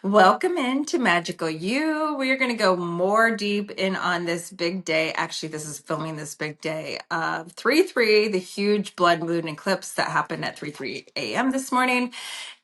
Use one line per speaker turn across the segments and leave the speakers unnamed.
Welcome into Magical You. We are going to go more deep in on this big day. Actually, this is filming this big day of 3/3, the huge blood moon eclipse that happened at 3:3 a.m. this morning.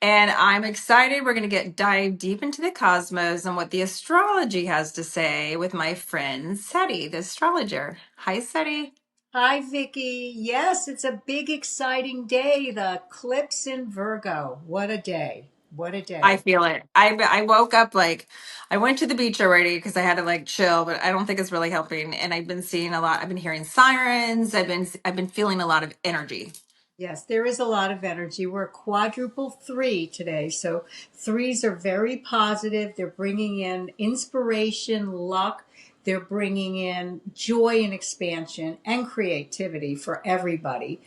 And I'm excited. We're going to dive deep into the cosmos and what the astrology has to say with my friend Cetti, the astrologer. Hi, Cetti.
Hi, Vickie. Yes, it's a big, exciting day. The eclipse in Virgo. What a day. What a
I
day.
feel it. I woke up like I went to the beach already because I had to like chill, but I don't think it's really helping. And I've been seeing a lot. I've been hearing sirens. I've been feeling a lot of energy.
Yes, there is a lot of energy. We're quadruple three today. So threes are very positive. They're bringing in inspiration, luck. They're bringing in joy and expansion and creativity for everybody.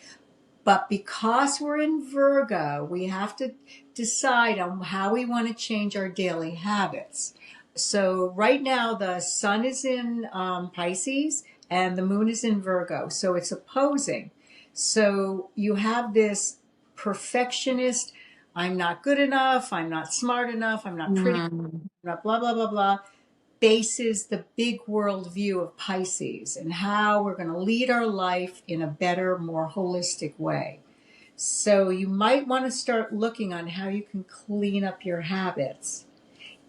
But because we're in Virgo, we have to decide on how we want to change our daily habits. So, right now, the sun is in Pisces and the moon is in Virgo. So, it's opposing. So, you have this perfectionist, I'm not good enough, I'm not smart enough, I'm not pretty,
Mm.
blah, blah, blah, blah, blah, bases the big world view of Pisces and how we're going to lead our life in a better, more holistic way. So you might want to start looking on how you can clean up your habits,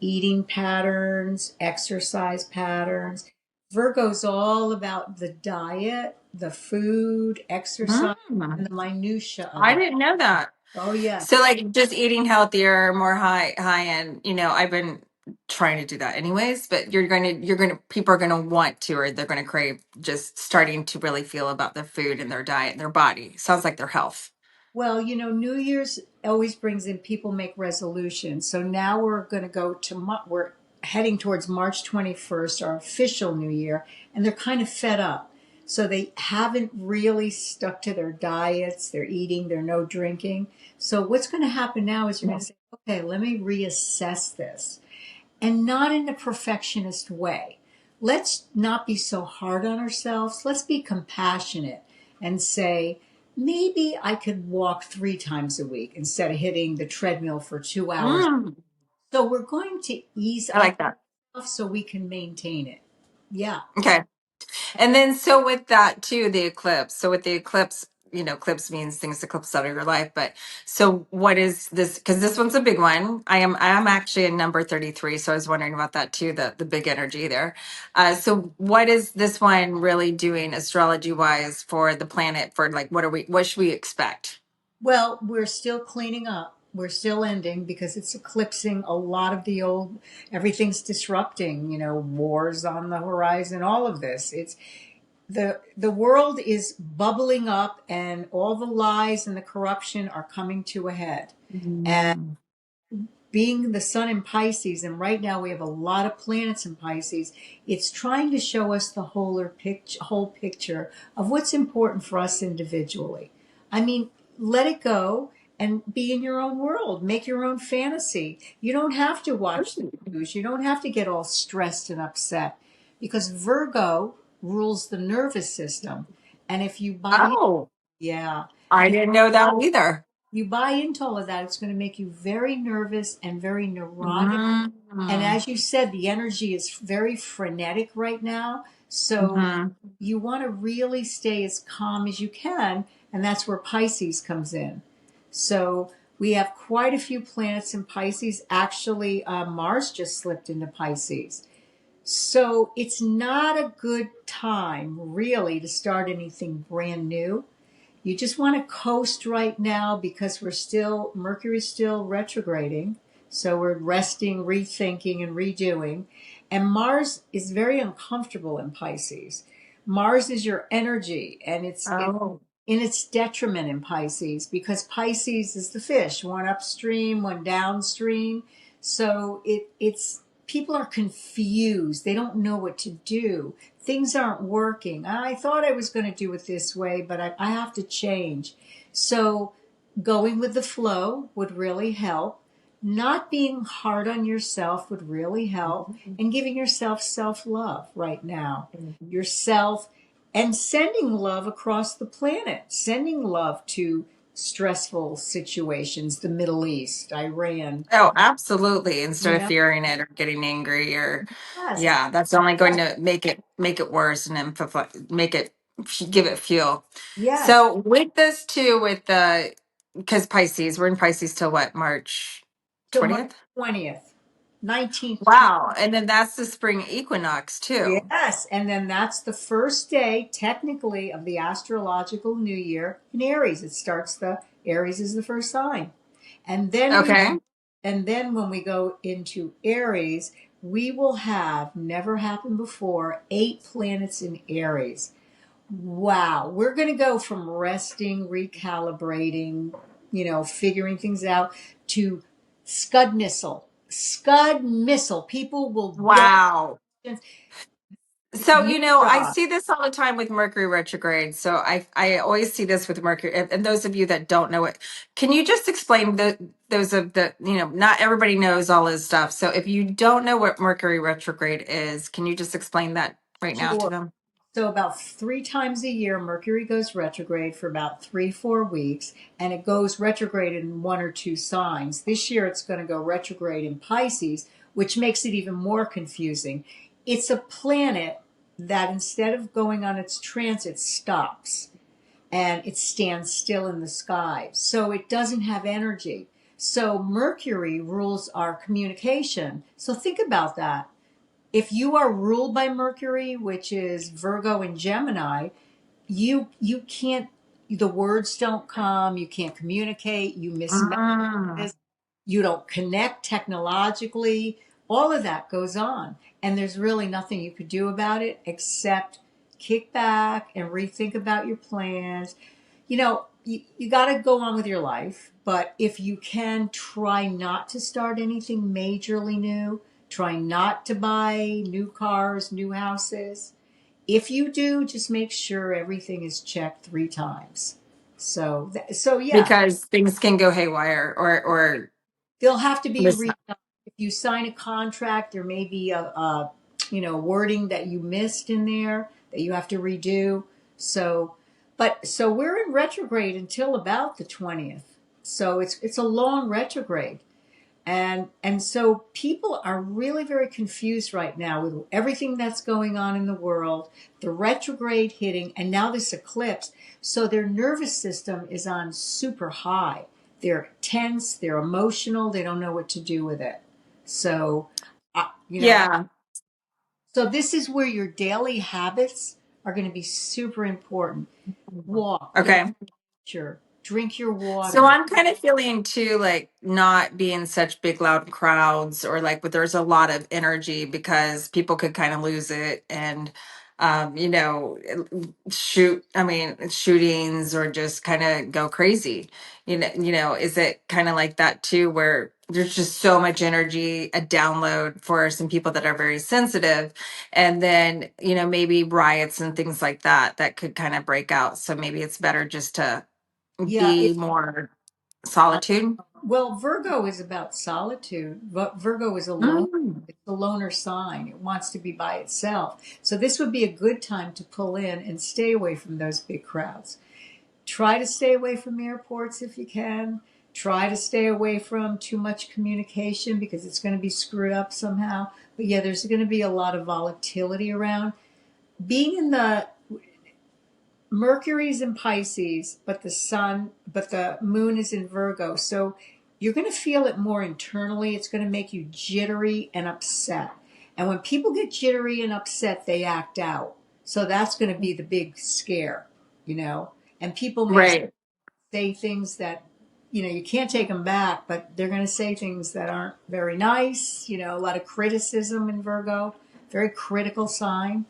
eating patterns, exercise patterns. Virgo's all about the diet, the food, exercise, and
Mm.
the minutia of
I
it.
didn't know that.
Oh yeah.
So like just eating healthier, more high end, I've been trying to do that anyways, but people are going to want to, or they're going to crave just starting to really feel about their food and their diet and their body. Sounds like their health.
Well, New Year's always brings in people make resolutions. So now we're going to we're heading towards March 21st, our official New Year, and they're kind of fed up. So they haven't really stuck to their diets, their eating, their no drinking. So what's going to happen now is you're going to say, okay, let me reassess this, and not in a perfectionist way. Let's not be so hard on ourselves. Let's be compassionate and say, maybe I could walk 3 times a week instead of hitting the treadmill for 2 hours.
Mm.
So we're going to ease
I
up
like that.
so we can maintain it. Yeah.
Okay. And then, so with that too, the eclipse. So with the eclipse, eclipse means things eclipse out of your life. But so what is this? Because this one's a big one. I am actually a number 33, so I was wondering about that too. The big energy there. So what is this one really doing astrology wise for the planet? For like, what should we expect?
Well, we're still cleaning up. We're still ending because it's eclipsing a lot of the old, everything's disrupting, wars on the horizon, all of this. It's the world is bubbling up and all the lies and the corruption are coming to a head. And
Mm.
being the sun in Pisces, and right now we have a lot of planets in Pisces, it's trying to show us the whole picture of what's important for us individually. I mean, let it go and be in your own world. Make your own fantasy. You don't have to watch the news. You don't have to get all stressed and upset because Virgo rules the nervous system. And if you buy,
Oh,
yeah,
I didn't know that either.
you buy into all of that, it's going to make you very nervous and very neurotic. And
Mm.
as you said, the energy is very frenetic right now. So
Mhm.
you want to really stay as calm as you can. And that's where Pisces comes in. So we have quite a few planets in Pisces. Actually, Mars just slipped into Pisces. So it's not a good time, really, to start anything brand new. You just want to coast right now because Mercury's still retrograding. So we're resting, rethinking, and redoing. And Mars is very uncomfortable in Pisces. Mars is your energy, and it's
Oh.
in its detriment in Pisces because Pisces is the fish, one upstream, one downstream. So it's people are confused. They don't know what to do. Things aren't working. I thought I was going to do it this way, but I have to change. So going with the flow would really help. not being hard on yourself would really help, and giving yourself self-love right now. Yourself, and sending love across the planet, sending love to stressful situations, the Middle East, Iran,
Oh, absolutely. Instead
you
of
know?
fearing it or getting angry or
Yes.
yeah, that's only going to make it worse and amplify, make it give it fuel.
Yes.
So with this too, with the because Pisces, we're in Pisces till what, March
Till March
20th?
20th, 19th to 20th.
Wow. And then that's the spring equinox too.
Yes, and then that's the first day, technically, of the astrological new year in Aries. It starts the Aries is the first sign, and then we
Okay.
and then when we go into Aries, we will have never happened before 8 planets in Aries. Wow, we're going to go from resting, recalibrating, figuring things out to Scud missile. People will get
Wow. So,
you
I
draw.
see this all the time with Mercury retrograde. So I always see this with Mercury. And those of you that don't know it, can you just explain those of the, not everybody knows all this stuff. So if you don't know what Mercury retrograde is, can you just explain that right now to
Sure.
them?
So about 3 times a year, Mercury goes retrograde for about 3, 4 weeks, and it goes retrograde in 1 or 2 signs. This year, it's going to go retrograde in Pisces, which makes it even more confusing. It's a planet that instead of going on its transit, stops and it stands still in the sky. So it doesn't have energy. So Mercury rules our communication. So think about that. If you are ruled by Mercury, which is Virgo and Gemini, you can't, the words don't come, you can't communicate, you miss
Mm.
messages, you don't connect technologically, all of that goes on. And there's really nothing you could do about it except kick back and rethink about your plans. You got to go on with your life, but if you can, try not to start anything majorly new. Try not to buy new cars, new houses. If you do, just make sure everything is checked 3 times. So yeah,
Because things can go haywire or
they'll have to be
this.
redone. If you sign a contract, there may be a wording that you missed in there that you have to redo. So we're in retrograde until about the 20th. So it's a long retrograde. And so people are really very confused right now with everything that's going on in the world, the retrograde hitting, and now this eclipse. So their nervous system is on super high. They're tense, they're emotional, they don't know what to do with it. So, you know,
Yeah.
so this is where your daily habits are going to be super important. Walk, get out
Okay.
of nature, drink your
So
water.
I'm kind of feeling too like not being such big loud crowds or like but there's a lot of energy because people could kind of lose it and shoot I mean shootings or just kind of go crazy. Is it kind of like that too where there's just so much energy, a download for some people that are very sensitive and then maybe riots and things like that could kind of break out. So maybe it's better just to
Yeah,
be more solitude.
well, Virgo is about solitude. Virgo is alone.
Mm.
It's a loner sign. It wants to be by itself. So this would be a good time to pull in and stay away from those big crowds. Try to stay away from airports if you can. Try to stay away from too much communication because it's going to be screwed up somehow. But yeah, there's going to be a lot of volatility around. Being in the Mercury's in Pisces, but the moon is in Virgo. So you're going to feel it more internally. It's going to make you jittery and upset. And when people get jittery and upset, they act out. So that's going to be the big scare, you know? And people may
Right.
say things that, you can't take them back, but they're going to say things that aren't very nice, a lot of criticism in Virgo, very critical sign.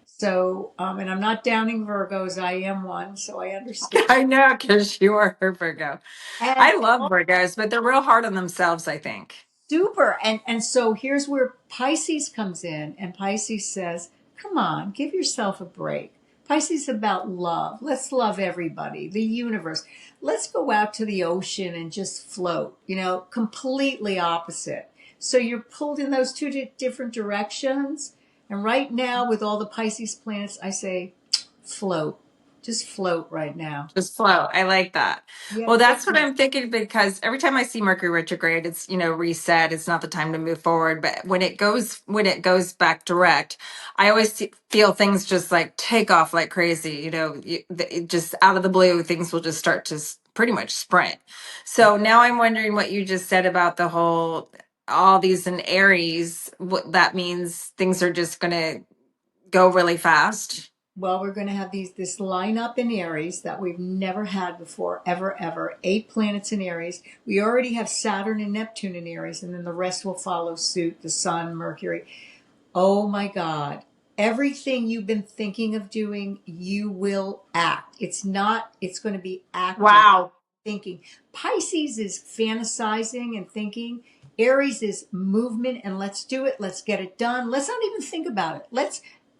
So, and I'm not downing Virgos. I am one, so I understand.
I know because you are a Virgo.
And
I love Virgos, but they're real hard on themselves, I think.
super. And so here's where Pisces comes in, and Pisces says, "Come on, give yourself a break." Pisces is about love. Let's love everybody, the universe. Let's go out to the ocean and just float, completely opposite. So you're pulled in those two different directions. And right now, with all the Pisces planets, I say float. Just float right now.
Just flow. I like that.
Yeah,
Well,
yeah.
that's what I'm thinking because every time I see Mercury retrograde, it's, reset. It's not the time to move forward. But when it goes back direct, I always feel things just like take off like crazy. Just out of the blue, things will just start to pretty much sprint. So now I'm wondering what you just said about all these in Aries. What that means, things are just going to go really fast.
Well, we're going to have this lineup in Aries that we've never had before, ever, ever. 8 planets in Aries. We already have Saturn and Neptune in Aries, and then the rest will follow suit. The Sun, Mercury. Oh my God. Everything you've been thinking of doing, you will act. It's going to be acting,
Wow.
thinking. Pisces is fantasizing and thinking. Aries is movement and let's do it. Let's get it done. Let's not even think about it.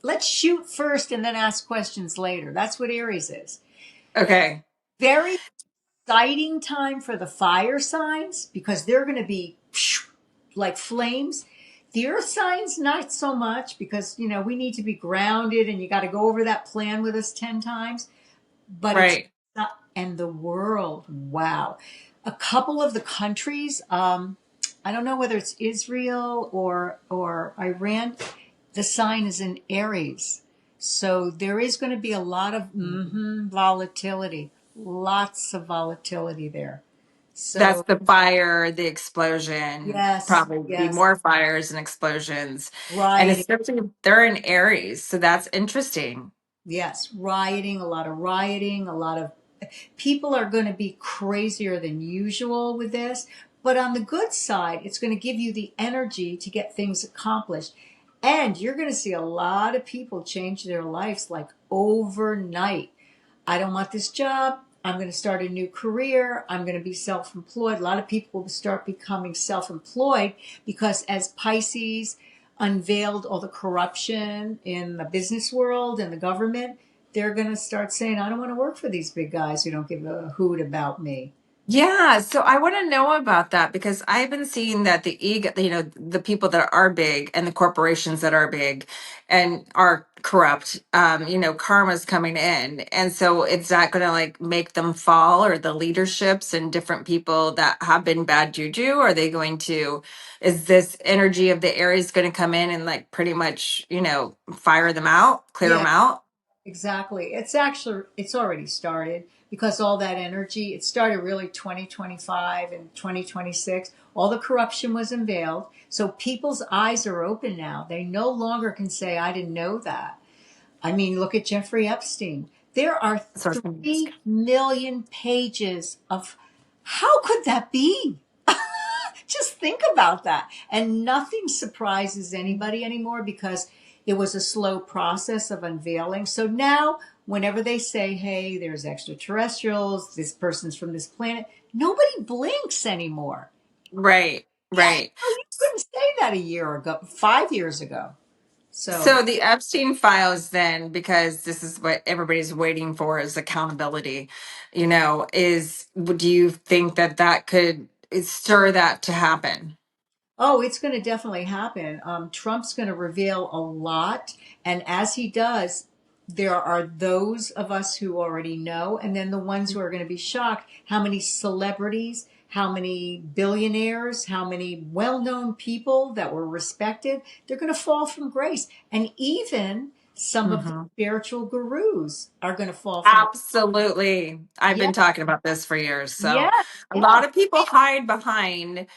Let's shoot first and then ask questions later. That's what Aries is.
Okay.
Very exciting time for the fire signs because they're going to be like flames. The earth signs, not so much because, we need to be grounded and you got to go over that plan with us 10 times. But it's
Right.
not, and the world, wow. A couple of the countries, I don't know whether it's Israel or Iran, the sign is in Aries. So there is going to be a lot of volatility, lots of volatility there.
That's
So
the fire, the explosion,
yes,
probably be
yes,
more fires and explosions. And
rioting.
especially if they're in Aries. So that's interesting.
Yes, rioting, a lot of rioting, a lot of people are going to be crazier than usual with this. But on the good side, it's going to give you the energy to get things accomplished. And you're going to see a lot of people change their lives like overnight. I don't want this job. I'm going to start a new career. I'm going to be self employed. A lot of people will start becoming self employed because as Pisces unveiled all the corruption in the business world and the government, they're going to start saying, I don't want to work for these big guys who don't give a hoot about me.
Yeah, so I want to know about that because I've been seeing that the ego, the people that are big and the corporations that are big and are corrupt, karma's coming in. And so it's not going to like make them fall or the leaderships and different people that have been bad juju. Are they going to, is this energy of the Aries going to come in and like pretty much, fire them out, clear
Yeah,
them out?
exactly. It's already started because all that energy, it started really 2025 and 2026. All the corruption was unveiled. So people's eyes are open now. They no longer can say, I didn't know that. I mean, look at Jeffrey Epstein. There are
So it's gonna be
3 million pages of how could that be? Just think about that. And nothing surprises anybody anymore because it was a slow process of unveiling. So now, whenever they say, hey, there's extraterrestrials, this person's from this planet, nobody blinks anymore.
right,
Yeah,
right.
you couldn't say that a year ago, 5 years ago. So,
So the Epstein files, then, because this is what everybody's waiting for is accountability, do you think that that could stir that to happen?
oh, it's going to definitely happen. Trump's going to reveal a lot. And as he does, there are those of us who already know, and then the ones who are going to be shocked how many celebrities, how many billionaires, how many well known people that were respected, they're going to fall from grace. And even some of the
Hmm.
spiritual gurus are going to fall from.
Absolutely. I've
Yeah,
been talking about this for years.
yeah,
So a
yeah,
lot of people hide behind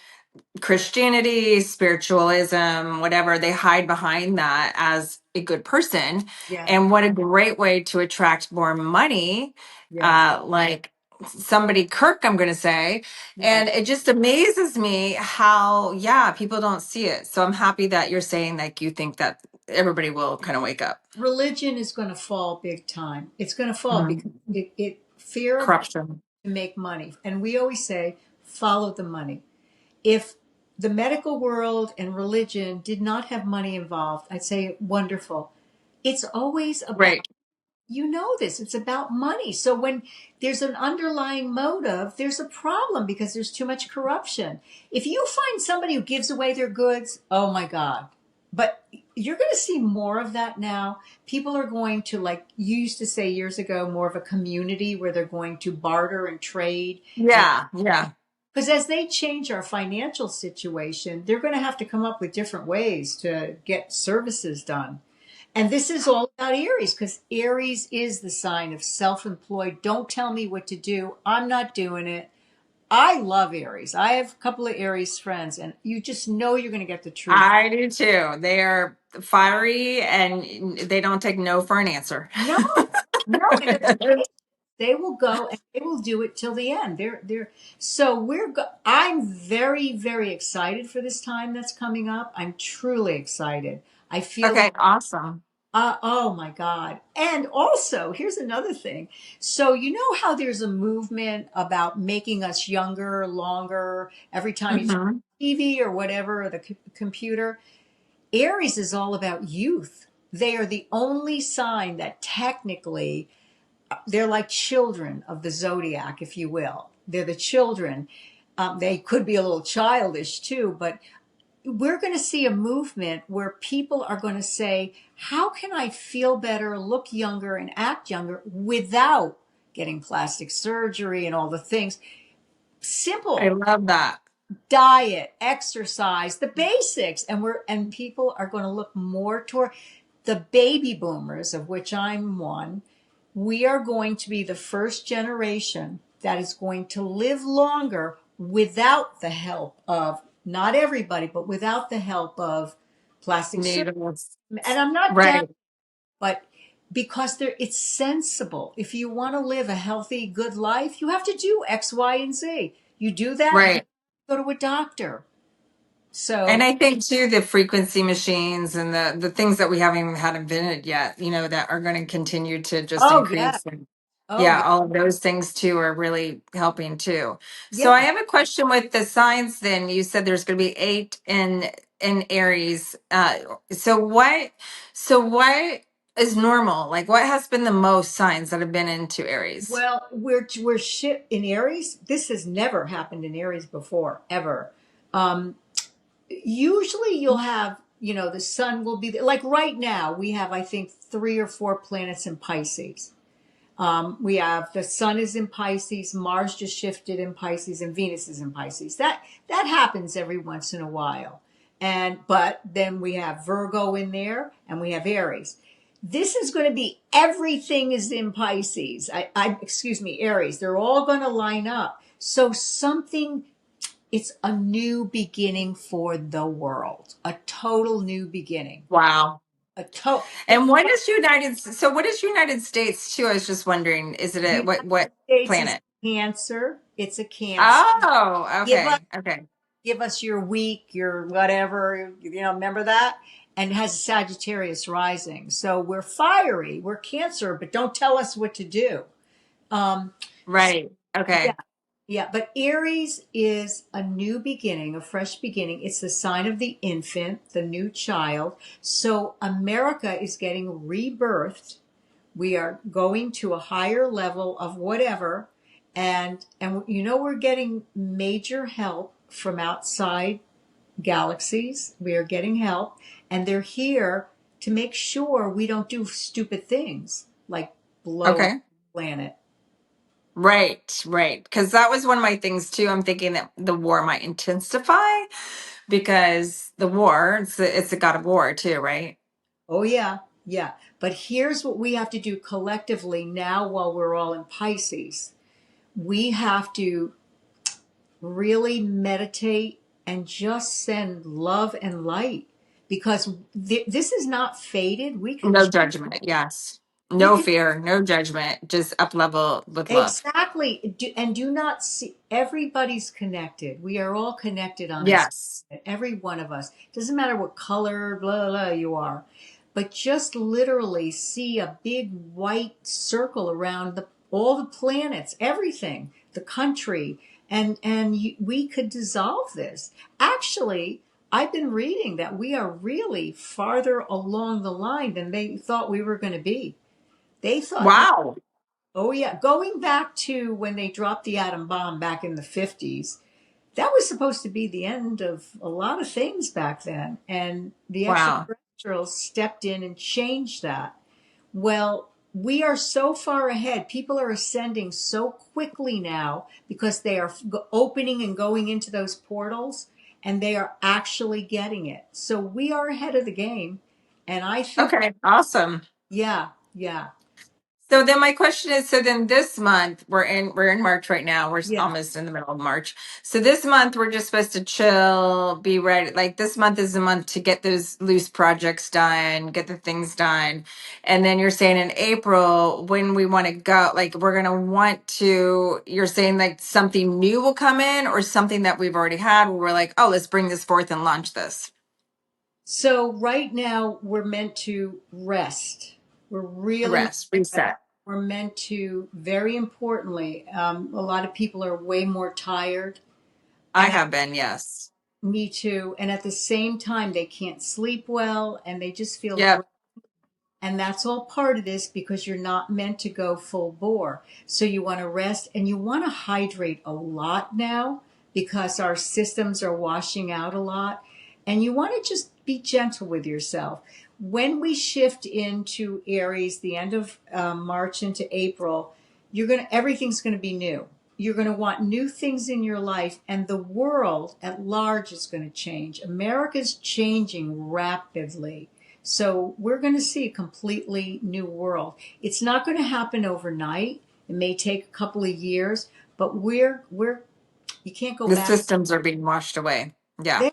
Christianity, spiritualism, whatever, they hide behind that as a good person.
yeah,
And what a great way to attract more money,
yes,
like somebody Kirk, I'm going to say.
yes.
And it just amazes me how, yeah, people don't see it. So I'm happy that you're saying like you think that everybody will kind of wake up.
Religion is going to fall big time. It's going to fall because
Mhm.
it fear of
Corruption.
to make money. And we always say, follow the money. If the medical world and religion did not have money involved, I'd say wonderful. It's always about
Right.
You know this. It's about money. So when there's an underlying motive, there's a problem because there's too much corruption. If you find somebody who gives away their goods, oh my God. But you're going to see more of that now. People are going to, like you used to say years ago, more of a community where they're going to barter and trade. And
Yeah, yeah.
because as they change our financial situation, they're going to have to come up with different ways to get services done. And this is all about Aries because Aries is the sign of self employed. Don't tell me what to do. I'm not doing it. I love Aries. I have a couple of Aries friends, and you just know you're going to get the truth.
I do too. They are fiery and they don't take no for an answer.
No, no, and they're patient. They will go and they will do it till the end. They're so I'm very, very excited for this time that's coming up. I'm truly excited. I feel
Okay,
like
awesome.
oh my God. And also, here's another thing. So, you know how there's a movement about making us younger, longer, every time you turn
Hmm.
on TV or whatever, or the computer? Aries is all about youth. They are the only sign that technically they're like children of the zodiac, if you will. They're the children. They could be a little childish too, but we're going to see a movement where people are going to say, how can I feel better, look younger, and act younger without getting plastic surgery and all the things?
I
Simple
love that.
diet, exercise, the basics. And people are going to look more toward the baby boomers, of which I'm one. We are going to be the first generation that is going to live longer without the help of, not everybody, but without the help of plastic surgery.
Needles.
And I'm not down,
Right,
but because it's sensible. If you want to live a healthy, good life, you have to do X, Y, and Z. You do that, then
right.
you go to a doctor.
And
So,
I think too, the frequency machines and the things that we haven't even had invented yet, that are going to continue to just
oh yeah,
increase. And
oh
yeah,
yeah,
all of those things too are really helping too. So I
yeah.
have a question with the signs. Then you said there's going to be eight in Aries. So what is normal? Like what has been the most signs that have been into Aries?
Well, we're shit in Aries. This has never happened in Aries before, ever. Um, Usually, you'll have, the sun will be there. Like right now, we have, I think, 3 or 4 planets in Pisces. We have the sun is in Pisces, Mars just shifted in Pisces, and Venus is in Pisces. That happens every once in a while. But then we have Virgo in there, and we have Aries. This is going to be everything is in Pisces. Excuse me, Aries. They're all going to line up. So it's a new beginning for the world, a total new beginning.
Wow.
A to
And what is United States too? I was just wondering, is it a
United
what
States is
planet?
Cancer. It's a Cancer.
Oh,
Give us
okay. Okay.
give us your week, your whatever, remember that? And it has a Sagittarius rising. So we're fiery, we're Cancer, but don't tell us what to do. Um, so
Right.
yeah,
Okay.
yeah. But Aries is a new beginning, a fresh beginning. It's the sign of the infant, the new child. So America is getting rebirthed. We are going to a higher level of whatever. And we're getting major help from outside galaxies. We are getting help, and they're here to make sure we don't do stupid things like blow up
Okay.
the planet.
Right. Right. Because that was one of my things too. I'm thinking that the war might intensify because the war, it's a god of war too, right?
Oh yeah, yeah. But here's what we have to do collectively now while we're all in Pisces. We have to really meditate and just send love and light because this is not fated.
No judgment. Yes.
We
No
can
fear. No judgment. Just up level with love.
exactly and do not see everybody's connected. We are all connected on this.
Yes.
Every one of us. Doesn't matter what color, blah, blah, you are. But just literally see a big white circle around all the planets, everything, the country, and we could dissolve this. Actually, I've been reading that we are really farther along the line than they thought we were going to be. They thought,
Wow.
oh yeah, going back to when they dropped the atom bomb back in the 50s, that was supposed to be the end of a lot of things back then. And the
Wow.
extraterrestrials stepped in and changed that. Well, we are so far ahead. People are ascending so quickly now because they are opening and going into those portals and they are actually getting it. So we are ahead of the game. And I think,
Okay. Awesome.
yeah, yeah,
So then my question is, so then this month we're in March right now. We're
yeah.
almost in the middle of March. So this month we're just supposed to chill, be ready. Like this month is the month to get those loose projects done, get the things done. And then you're saying in April when we want to go, like we're gonna want to, you're saying like something new will come in or something that we've already had where we're like, oh, let's bring this forth and launch this.
So right now we're meant to rest. We're really,
Rest, reset.
we're meant to, very importantly, a lot of people are way more tired.
I
And
have been, yes.
me too. And at the same time, they can't sleep well and they just feel
Yep.
drained. And that's all part of this because you're not meant to go full bore. So you want to rest and you want to hydrate a lot now because our systems are washing out a lot. And you want to just be gentle with yourself. When we shift into Aries, the end of March into April, everything's going to be new. You're going to want new things in your life, and the world at large is going to change. America's changing rapidly. So we're going to see a completely new world. It's not going to happen overnight. It may take a couple of years, but you can't go
The
back.
systems are being washed away. Yeah.
There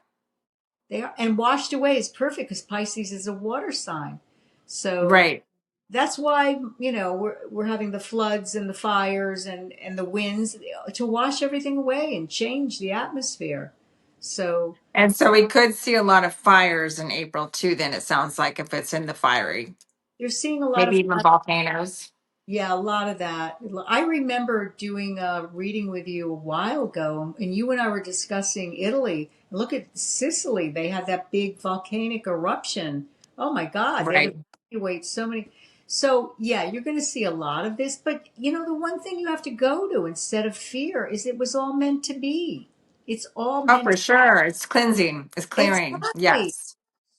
they are, and washed away is perfect because Pisces is a water sign. So
Right.
that's why we're having the floods and the fires and the winds to wash everything away and change the atmosphere. So
And so we could see a lot of fires in April too, then it sounds like if it's in the fiery,
you're seeing a lot
maybe
of
even volcanoes.
yeah, a lot of that. I remember doing a reading with you a while ago, and you and I were discussing Italy. Look at Sicily; they had that big volcanic eruption. Oh my God, they had
Right.
to evacuate so many. So yeah, you're going to see a lot of this. But the one thing you have to go to instead of fear is it was all meant to be. It's all
Oh,
meant.
for sure. It's cleansing, it's clearing.
Exactly.
Yes.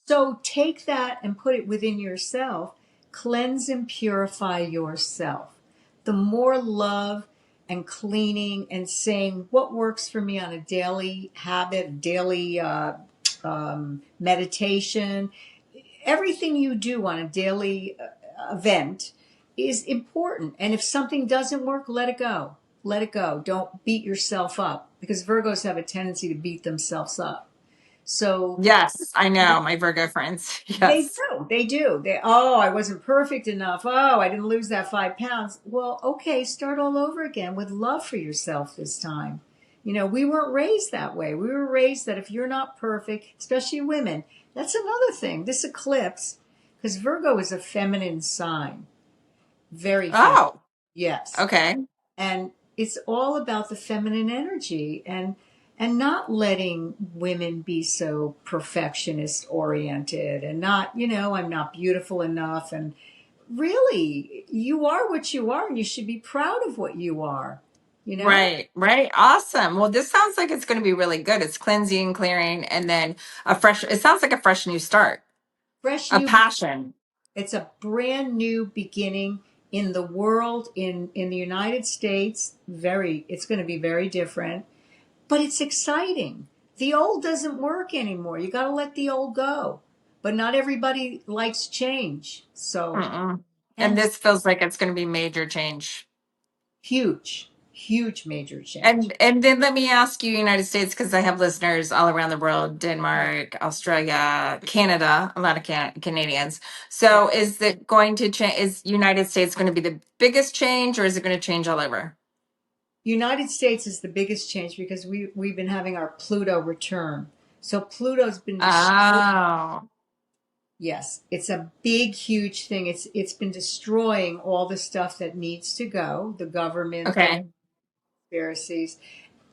So take that and put it within yourself. Cleanse and purify yourself. The more love and cleaning and saying what works for me on a daily habit, daily meditation, everything you do on a daily event is important. And if something doesn't work, let it go. Let it go. Don't beat yourself up because Virgos have a tendency to beat themselves up. So
Yes, I know. My Virgo friends.
they
Yes.
do. They do. Oh, I wasn't perfect enough. Oh, I didn't lose that 5 pounds. Well, okay, start all over again with love for yourself this time. We weren't raised that way. We were raised that if you're not perfect, especially women, that's another thing. This eclipse, because Virgo is a feminine sign, very feminine.
Oh,
Yes,
okay.
and it's all about the feminine energy and not letting women be so perfectionist oriented and not I'm not beautiful enough, and really you are what you are and you should be proud of what you are you know
Right, right. Awesome. Well, this sounds like it's going to be really good. It's cleansing, clearing, and then it sounds like a fresh new start,
fresh
a
new
passion.
it's a brand new beginning in the world, in the United States. It's going to be very different, but it's exciting. The old doesn't work anymore. You got to let the old go. But not everybody likes change. So,
Mm-mm. And
hence,
this feels like it's going to be major change.
huge, huge major change.
And then let me ask you, United States, because I have listeners all around the world,
Right.
Denmark, Australia, Canada, a lot of Canadians.
Yeah.
So is it going to change? Is United States going to be the biggest change or is it going to change all over?
United States is the biggest change because we've been having our Pluto return. So Pluto's been destroyed.
Oh,
Yes, it's a big, huge thing. It's been destroying all the stuff that needs to go, the government, the
okay.
conspiracies,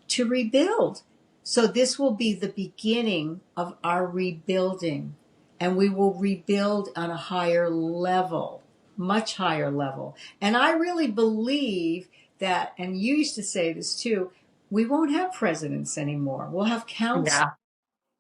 to rebuild. So this will be the beginning of our rebuilding, and we will rebuild on a higher level, much higher level. And I really believe that, and you used to say this too, we won't have presidents anymore. We'll have councils.
Yeah.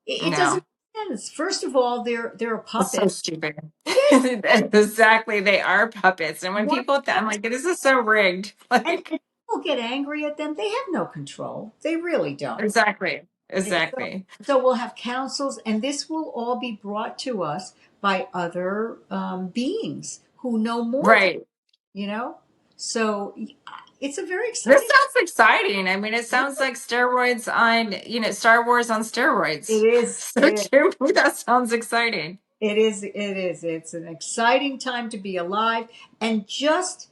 It doesn't
No.
make sense. First of all, they're a
It's
puppet.
so stupid.
Yeah,
Exactly. They are puppets. And when
one
people, I'm like, this is so rigged.
and
Like,
people get angry at them. They have no control. They really don't.
exactly.
So,
Exactly.
so we'll have councils, and this will all be brought to us by other beings who know more than
Right.
you know. So it's a very
This
exciting.
sounds exciting. I mean, it sounds like steroids on, Star Wars on
It
steroids.
is.
So to me, that sounds exciting.
It is. It is. It's an exciting time to be alive, and just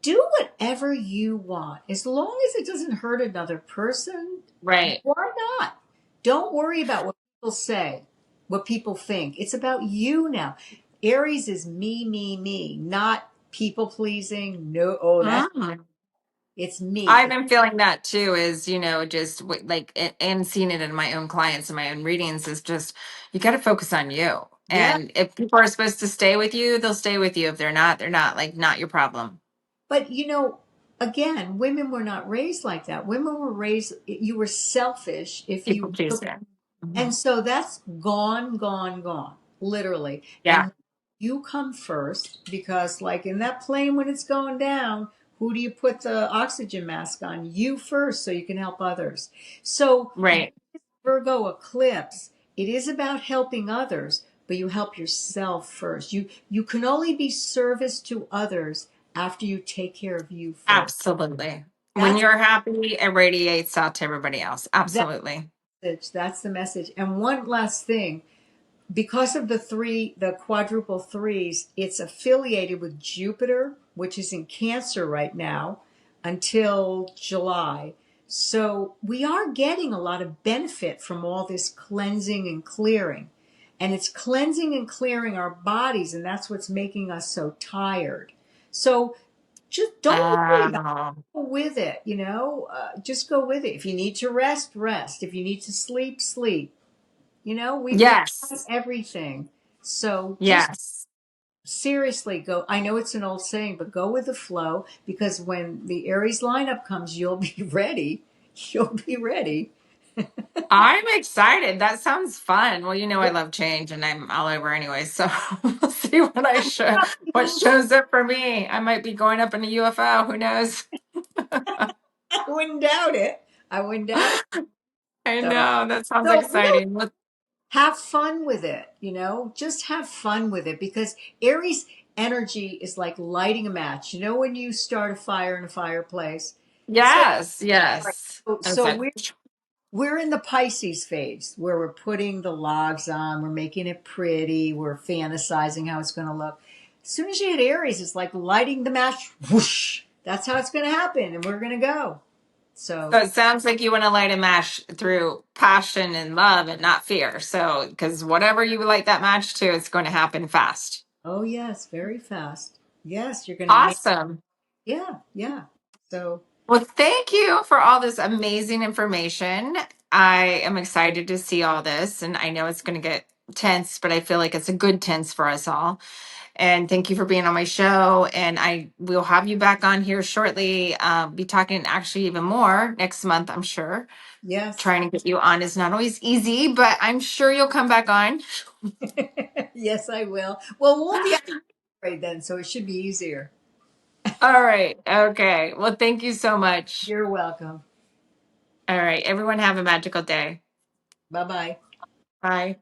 do whatever you want as long as it doesn't hurt another person.
Right.
Why not? Don't worry about what people say, what people think. It's about you now. Aries is me, me, me, not people pleasing. No, oh, that's
Mhm.
it's me.
I've been feeling that too, is, just like, and seeing it in my own clients and my own readings is just, you got to focus on you.
Yeah,
And if people are supposed to stay with you, they'll stay with you. If they're not, they're not, like, not your problem.
but again, women were not raised like that. Women were raised. You were selfish if
People
you
please
took.
there. Mhm.
And so that's gone, gone, gone, literally.
Yeah.
And you come first because, like in that plane when it's going down, who do you put the oxygen mask on? You first, so you can help others. So,
Right.
Virgo eclipse, it is about helping others, but you help yourself first. You can only be service to others after you take care of you first.
Absolutely. When
That's
you're happy, it radiates out to everybody else.
that
Absolutely.
message. That's the message. And one last thing, because of the quadruple threes, it's affiliated with Jupiter, which is in Cancer right now until July. So we are getting a lot of benefit from all this cleansing and clearing. And it's cleansing and clearing our bodies, and that's what's making us so tired. So just don't worry about it.
Oh,
Go with it, just go with it. If you need to rest, rest. If you need to sleep, sleep. We try
yes.
everything. So just
Yes.
seriously go. I know it's an old saying, but go with the flow because when the Aries lineup comes, you'll be ready. You'll be ready.
I'm excited. That sounds fun. Well, I
Yeah.
love change and I'm all over anyway. So we'll see what
You.
shows up for me. I might be going up in a UFO. Who knows?
I wouldn't doubt it. I wouldn't doubt it.
I
So,
know. That sounds
so really
exciting. Well,
have fun with it, just have fun with it because Aries energy is like lighting a match. You know, when you start a fire in a fireplace? So,
yes.
right.
Yes.
so,
I was
so
like,
we're in the Pisces phase where we're putting the logs on, we're making it pretty, we're fantasizing how it's going to look. As soon as you hit Aries, it's like lighting the match. Whoosh! That's how it's going to happen, and we're going to go.
so
So,
it sounds like you want to light a match through passion and love and not fear. So, because whatever you light that match to, it's going to happen fast.
oh yes, very fast. Yes, you're going to make.
Awesome.
Yeah, yeah. So,
Well, thank you for all this amazing information. I am excited to see all this, and I know it's going to get tense, but I feel like it's a good tense for us all. And thank you for being on my show. And I will have you back on here shortly. Be talking actually even more next month, I'm sure.
yes,
Trying to get you on is not always easy, but I'm sure you'll come back on.
yes, I will. Well, we'll be right then, so it should be easier.
All right. Okay. Well, thank you so much.
You're welcome.
All right. Everyone have a magical day.
Bye bye.
Bye.